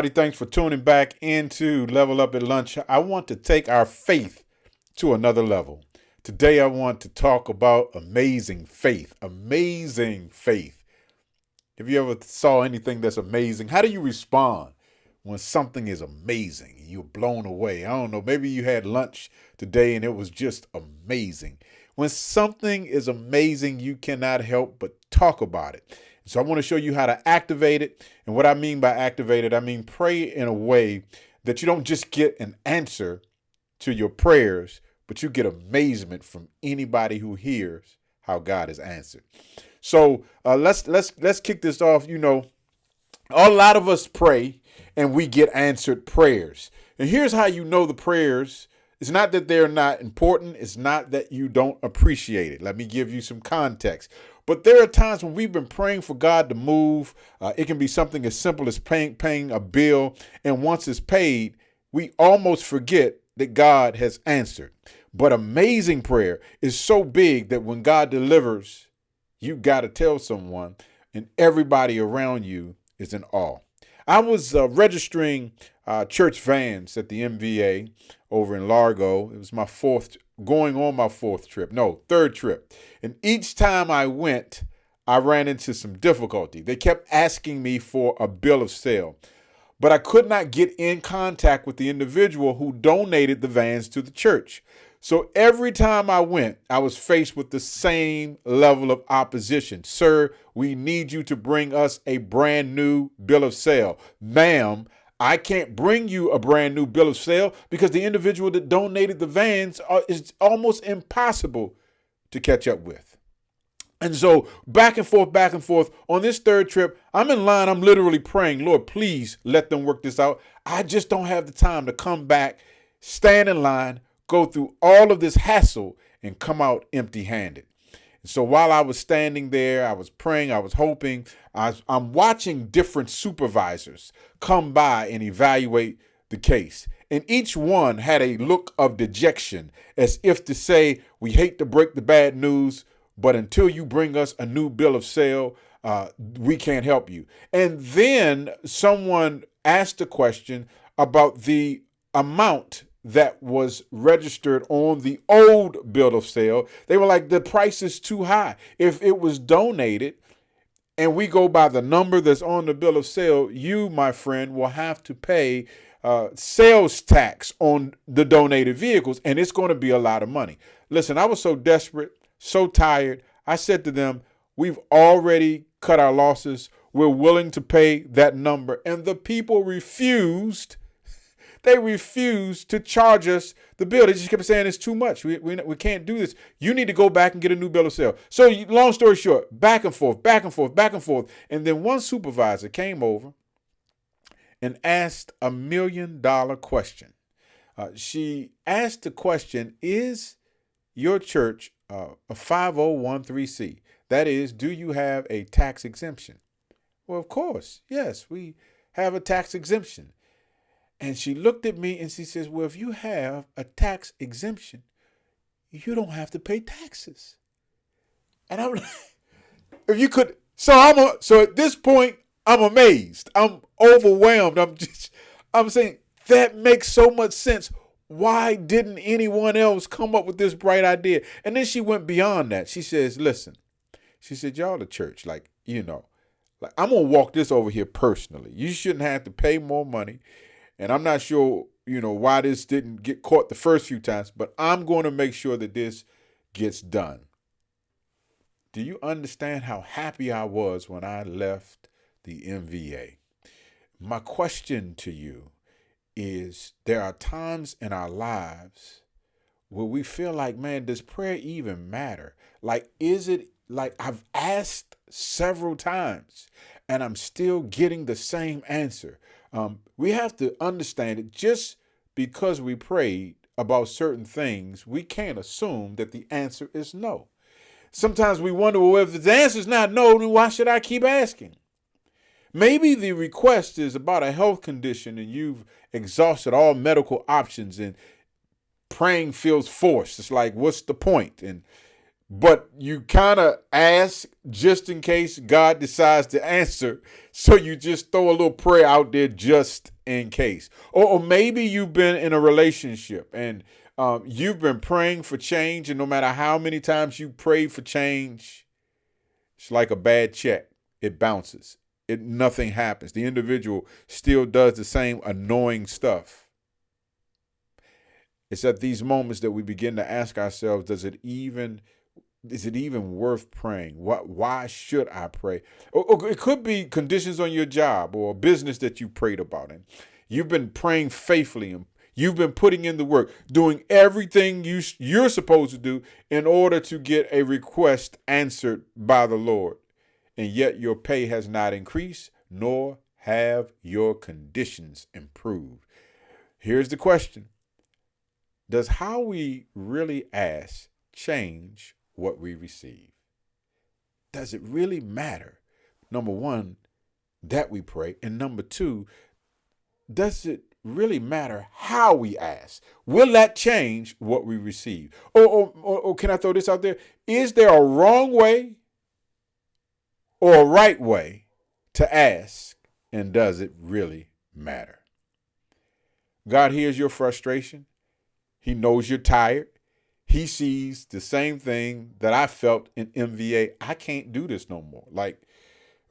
everybody. Thanks for tuning back into Level Up at Lunch. I want to take our faith to another level. Today, I want to talk about amazing faith. Amazing faith. Have you ever saw anything that's amazing? How do you respond when something is amazing and you're blown away? I don't know. Maybe you had lunch today and it was just amazing. When something is amazing, you cannot help but talk about it. So I want to show you how to activate it. And what I mean by activate it, I mean pray in a way that you don't just get an answer to your prayers, but you get amazement from anybody who hears how God has answered. So let's kick this off. You know, a lot of us pray and we get answered prayers. And here's how you know the prayers. It's not that they're not important. It's not that you don't appreciate it. Let me give you some context. But there are times when we've been praying for God to move. It can be something as simple as paying a bill. And once it's paid, we almost forget that God has answered. But amazing prayer is so big that when God delivers, you got to tell someone, and everybody around you is in awe. I was registering church vans at the MVA over in Largo. It was my third trip. And each time I went, I ran into some difficulty. They kept asking me for a bill of sale, but I could not get in contact with the individual who donated the vans to the church. So every time I went, I was faced with the same level of opposition. Sir, we need you to bring us a brand new bill of sale. Ma'am, I can't bring you a brand new bill of sale because the individual that donated the vans is almost impossible to catch up with. And so back and forth on this third trip, I'm in line. I'm literally praying, Lord, please let them work this out. I just don't have the time to come back, stand in line, go through all of this hassle and come out empty-handed. So while I was standing there, I was praying, I was hoping, I'm watching different supervisors come by and evaluate the case. And each one had a look of dejection, as if to say, we hate to break the bad news, but until you bring us a new bill of sale, we can't help you. And then someone asked a question about the amount that was registered on the old bill of sale. They were like, the price is too high. If it was donated and we go by the number that's on the bill of sale, you, my friend, will have to pay sales tax on the donated vehicles, and it's going to be a lot of money. Listen, I was so desperate, so tired. I said to them, we've already cut our losses. We're willing to pay that number. And the people refused. They refused to charge us the bill. They just kept saying it's too much. We can't do this. You need to go back and get a new bill of sale. So long story short, back and forth. And then one supervisor came over and asked $1 million question. She asked the question, is your church a 5013C? That is, do you have a tax exemption? Well, of course. Yes, we have a tax exemption. And she looked at me and she says, well, if you have a tax exemption, you don't have to pay taxes. And I'm like, if you could, so at this point, I'm amazed. I'm overwhelmed. I'm saying that makes so much sense. Why didn't anyone else come up with this bright idea? And then she went beyond that. She says, listen, she said, y'all the church, like I'm going to walk this over here personally. You shouldn't have to pay more money. And I'm not sure, why this didn't get caught the first few times, but I'm going to make sure that this gets done. Do you understand how happy I was when I left the MVA? My question to you is, there are times in our lives where we feel like, man, does prayer even matter? Like, is it like I've asked several times and I'm still getting the same answer? We have to understand it. Just because we prayed about certain things, we can't assume that the answer is no. Sometimes we wonder, well, if the answer is not no, then why should I keep asking? Maybe the request is about a health condition and you've exhausted all medical options and praying feels forced. It's like, what's the point? but you kind of ask just in case God decides to answer. So you just throw a little prayer out there just in case. Or maybe you've been in a relationship and you've been praying for change. And no matter how many times you pray for change, it's like a bad check. It bounces. Nothing happens. The individual still does the same annoying stuff. It's at these moments that we begin to ask ourselves, is it even worth praying? Why should I pray? Or it could be conditions on your job or a business that you prayed about. And you've been praying faithfully and you've been putting in the work, doing everything you're supposed to do in order to get a request answered by the Lord. And yet your pay has not increased, nor have your conditions improved. Here's the question. Does how we really ask change what we receive? Does it really matter? Number one, that we pray. And number two, does it really matter how we ask? Will that change what we receive? Or can I throw this out there? Is there a wrong way or a right way to ask? And does it really matter? God hears your frustration. He knows you're tired. He sees the same thing that I felt in MVA. I can't do this no more. Like,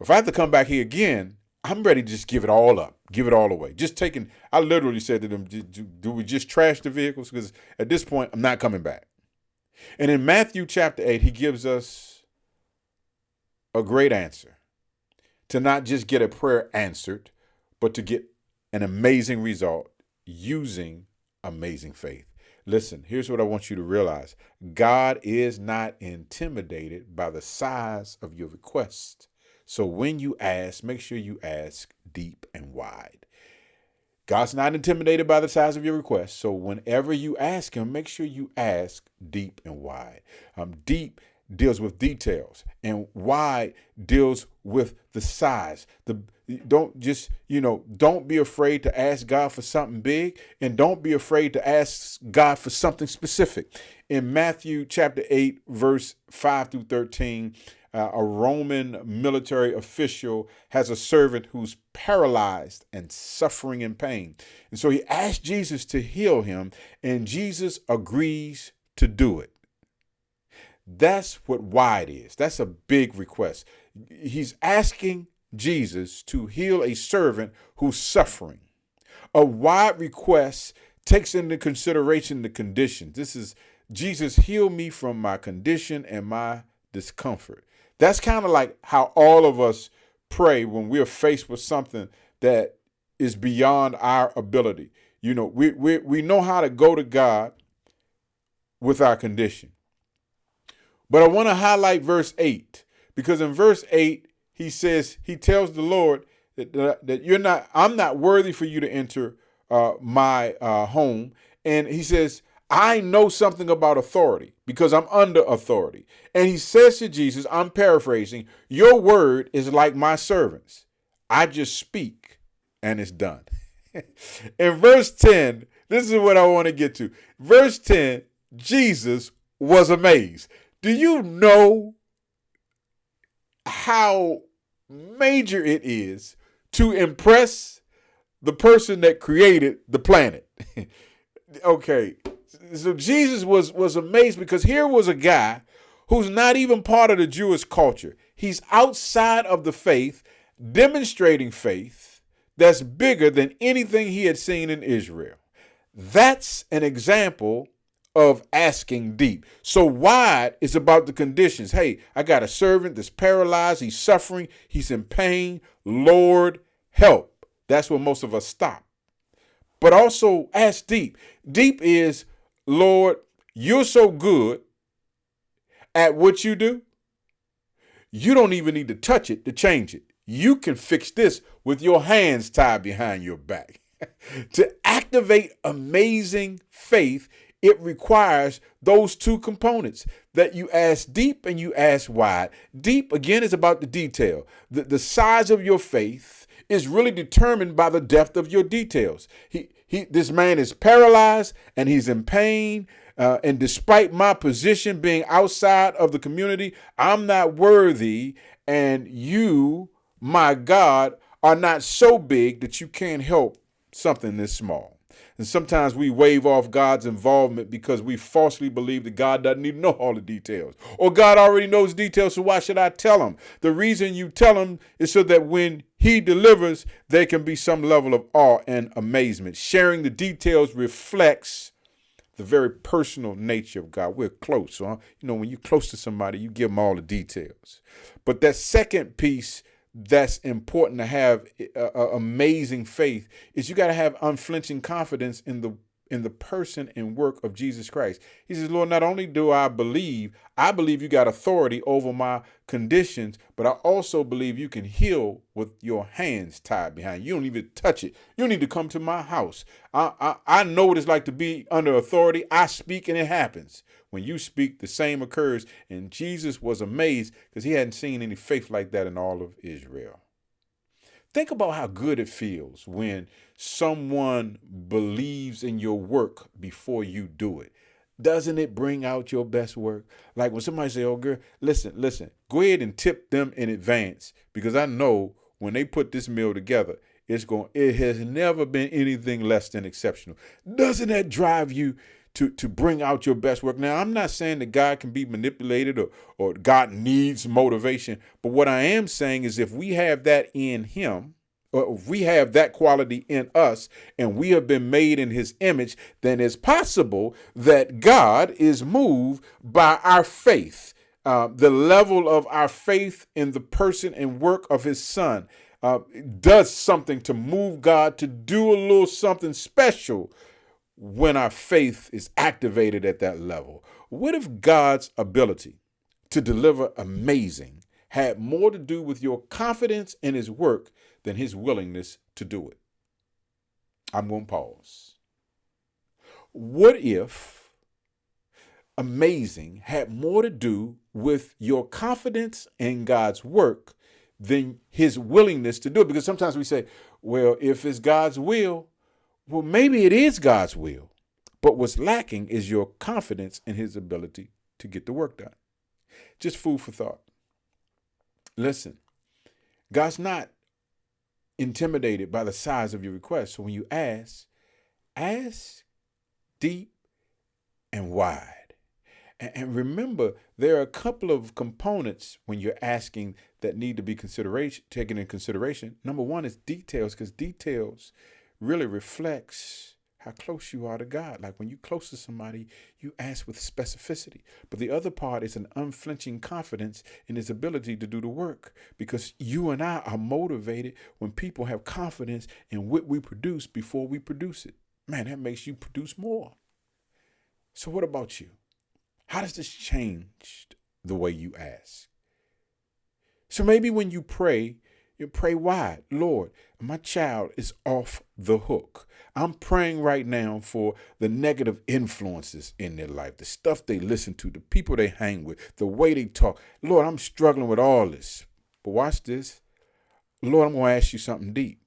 if I have to come back here again, I'm ready to just give it all up, give it all away. I literally said to them, do we just trash the vehicles? Because at this point, I'm not coming back. And in Matthew chapter 8, he gives us a great answer to not just get a prayer answered, but to get an amazing result using amazing faith. Listen, here's what I want you to realize. God is not intimidated by the size of your request. So when you ask, make sure you ask deep and wide. God's not intimidated by the size of your request. So whenever you ask him, make sure you ask deep and wide. Deep deals with details and wide deals with the size. Don't be afraid to ask God for something big, and don't be afraid to ask God for something specific. In Matthew chapter 8, verse 5 through 13, a Roman military official has a servant who's paralyzed and suffering in pain. And so he asked Jesus to heal him, and Jesus agrees to do it. That's what wide is. That's a big request. He's asking Jesus to heal a servant who's suffering. A wide request takes into consideration the conditions. This is Jesus, heal me from my condition and my discomfort. That's kind of like how all of us pray when we're faced with something that is beyond our ability. We know how to go to God with our condition. But I want to highlight verse 8, because in verse 8, he tells the Lord that I'm not worthy for you to enter my home. And he says, I know something about authority because I'm under authority. And he says to Jesus, I'm paraphrasing, your word is like my servants. I just speak and it's done. In verse 10, this is what I want to get to. Verse 10, Jesus was amazed. Do you know how major it is to impress the person that created the planet? Okay, so Jesus was amazed because here was a guy who's not even part of the Jewish culture. He's outside of the faith, demonstrating faith that's bigger than anything he had seen in Israel. That's an example of asking deep. So wide is about the conditions. Hey, I got a servant that's paralyzed. He's suffering. He's in pain. Lord, help. That's where most of us stop. But also ask deep. Deep is, Lord, you're so good at what you do. You don't even need to touch it to change it. You can fix this with your hands tied behind your back. To activate amazing faith, it requires those two components, that you ask deep and you ask wide. Deep, again, is about the detail. The size of your faith is really determined by the depth of your details. This man is paralyzed and he's in pain. And despite my position being outside of the community, I'm not worthy. And you, my God, are not so big that you can't help something this small. And sometimes we wave off God's involvement because we falsely believe that God doesn't even know all the details. Or God already knows details, so why should I tell him? The reason you tell him is so that when he delivers, there can be some level of awe and amazement. Sharing the details reflects the very personal nature of God. We're close. Huh? When you're close to somebody, you give them all the details. But that second piece that's important to have amazing faith is you got to have unflinching confidence in the person and work of Jesus Christ. He says, Lord, not only do I believe you got authority over my conditions, but I also believe you can heal with your hands tied behind you. You don't even touch it. You need to come to my house. I know what it's like to be under authority. I speak and it happens. When you speak, the same occurs. And Jesus was amazed because he hadn't seen any faith like that in all of Israel. Think about how good it feels when someone believes in your work before you do it. Doesn't it bring out your best work? Like when somebody say, oh, girl, listen, go ahead and tip them in advance because I know when they put this meal together, it has never been anything less than exceptional. Doesn't that drive you to bring out your best work? Now, I'm not saying that God can be manipulated or God needs motivation. But what I am saying is if we have that in him, or if we have that quality in us and we have been made in his image, then it's possible that God is moved by our faith. The level of our faith in the person and work of his son does something to move God to do a little something special when our faith is activated at that level. What if God's ability to deliver amazing had more to do with your confidence in his work than his willingness to do it? I'm going to pause. What if amazing had more to do with your confidence in God's work than his willingness to do it? Because sometimes we say, well, if it's God's will, well, maybe it is God's will, but what's lacking is your confidence in his ability to get the work done. Just food for thought. Listen, God's not intimidated by the size of your request. So when you ask deep and wide. And remember, there are a couple of components when you're asking that need to be taken in consideration. Number one is details, because details really reflects how close you are to God. Like when you're close to somebody, you ask with specificity. But the other part is an unflinching confidence in his ability to do the work, because you and I are motivated when people have confidence in what we produce before we produce it. Man, that makes you produce more. So what about you? How does this change the way you ask? So maybe when you pray wide. Lord, my child is off the hook. I'm praying right now for the negative influences in their life, the stuff they listen to, the people they hang with, the way they talk. Lord, I'm struggling with all this. But watch this. Lord, I'm going to ask you something deep.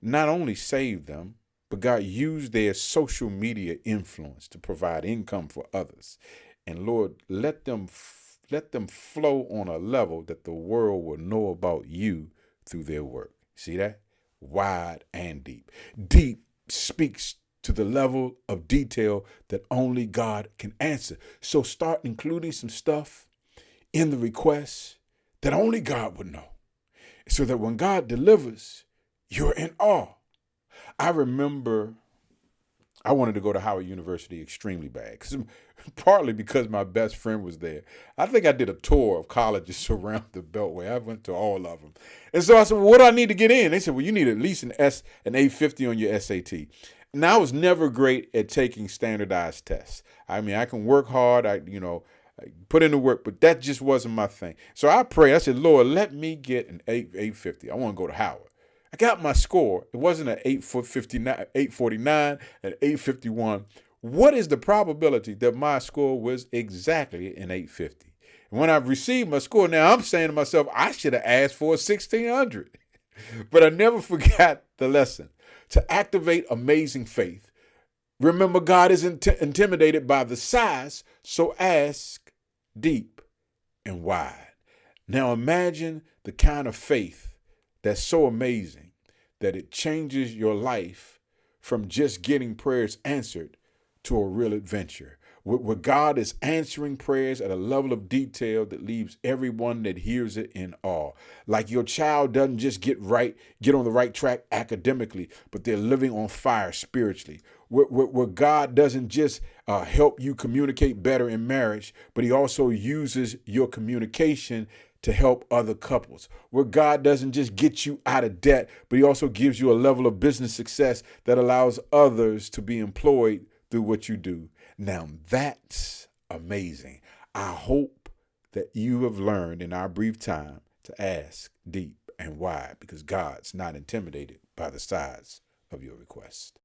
Not only save them, but God, use their social media influence to provide income for others. And Lord, let them flow on a level that the world will know about you through their work. See that? Wide and deep. Deep speaks to the level of detail that only God can answer. So start including some stuff in the request that only God would know, so that when God delivers, you're in awe. I remember I wanted to go to Howard University extremely bad, partly because my best friend was there. I think I did a tour of colleges around the Beltway. I went to all of them. And so I said, well, what do I need to get in? They said, well, you need at least an 850 on your SAT. Now, I was never great at taking standardized tests. I mean, I can work hard, I put in the work, but that just wasn't my thing. So I prayed. I said, Lord, let me get an 850. I want to go to Howard. I got my score. It wasn't an 849, an 851. What is the probability that my score was exactly an 850? And when I received my score, now I'm saying to myself, I should have asked for a 1600. But I never forgot the lesson. To activate amazing faith Remember, God isn't intimidated by the size, so ask deep and wide. Now imagine the kind of faith that's so amazing that it changes your life from just getting prayers answered to a real adventure, where God is answering prayers at a level of detail that leaves everyone that hears it in awe. Like your child doesn't just get on the right track academically, but they're living on fire spiritually. Where God doesn't just help you communicate better in marriage, but he also uses your communication to help other couples. Where God doesn't just get you out of debt, but he also gives you a level of business success that allows others to be employed through what you do. Now that's amazing. I hope that you have learned in our brief time to ask deep and wide, because God's not intimidated by the size of your request.